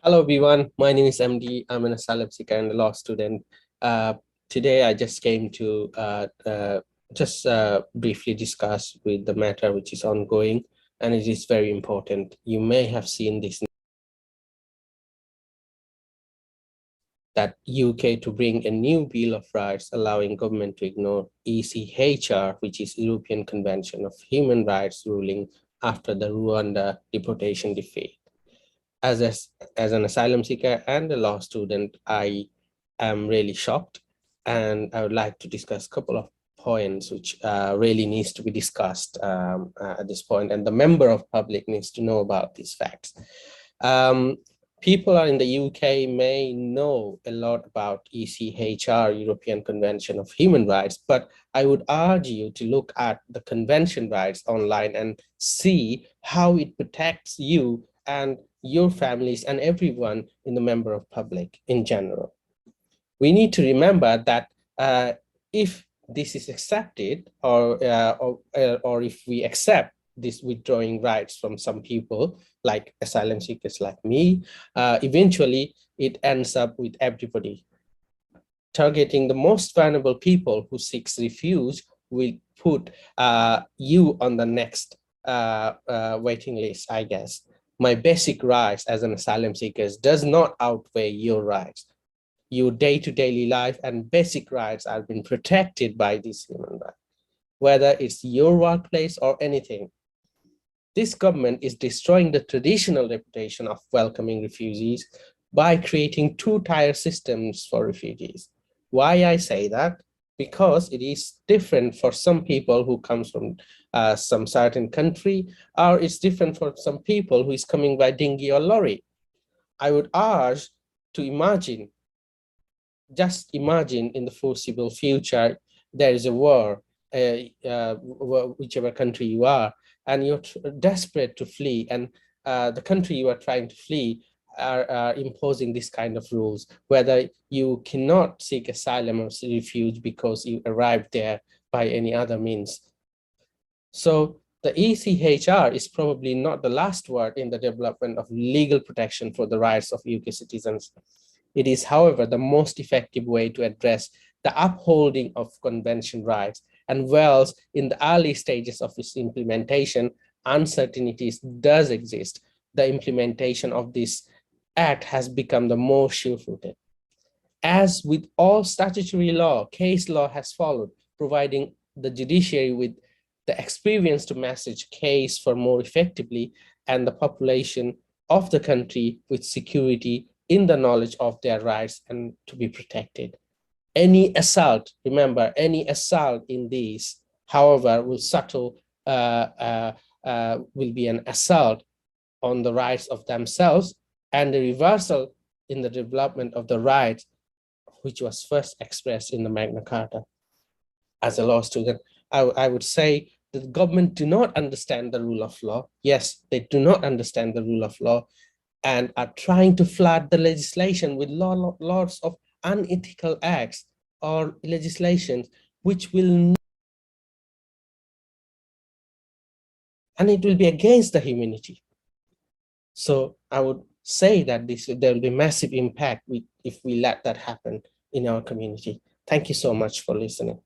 Hello, everyone. My name is MD. I'm an asylum seeker and a law student. Today, I just came to briefly discuss with the matter which is ongoing, and it is very important. You may have seen this, that UK to bring a new Bill of Rights allowing government to ignore ECHR, which is European Convention of Human Rights ruling after the Rwanda deportation defeat. As an asylum seeker and a law student, I am really shocked, and I would like to discuss a couple of points which really needs to be discussed at this point, and the member of public needs to know about these facts. People are in the UK may know a lot about ECHR, European Convention of Human Rights, but I would urge you to look at the convention rights online and see how it protects you and your families and everyone in the member of public in general. We need to remember that if this is accepted, or if we accept this withdrawing rights from some people, like asylum seekers like me, eventually it ends up with everybody. Targeting the most vulnerable people who seeks refuge will put you on the next waiting list, I guess. My basic rights as an asylum seeker does not outweigh your rights. Your day-to-day life and basic rights are being protected by this human right, whether it's your workplace or anything. This government is destroying the traditional reputation of welcoming refugees by creating two-tier systems for refugees. Why I say that? Because it is different for some people who comes from some certain country, or it's different for some people who is coming by dinghy or lorry. I would urge to imagine, just imagine in the foreseeable future, there is a war, whichever country you are, and you're desperate to flee, and the country you are trying to flee are imposing this kind of rules, whether you cannot seek asylum or refuge because you arrived there by any other means. So the ECHR is probably not the last word in the development of legal protection for the rights of UK citizens. It is, however, the most effective way to address the upholding of convention rights, and whilst in the early stages of its implementation, uncertainties does exist, the implementation of this act has become the more sure-footed. As with all statutory law, case law has followed, providing the judiciary with the experience to manage case for more effectively, and the population of the country with security in the knowledge of their rights and to be protected. Any assault, remember, any assault in these, however, will be an assault on the rights of themselves, and the reversal in the development of the rights which was first expressed in the Magna Carta. As a law student, I would say the government do not understand the rule of law. Yes, they do not understand the rule of law, and are trying to flood the legislation with lots of unethical acts or legislations which will, and it will be against the humanity. So I would say that there will be massive impact if we let that happen in our community. Thank you so much for listening.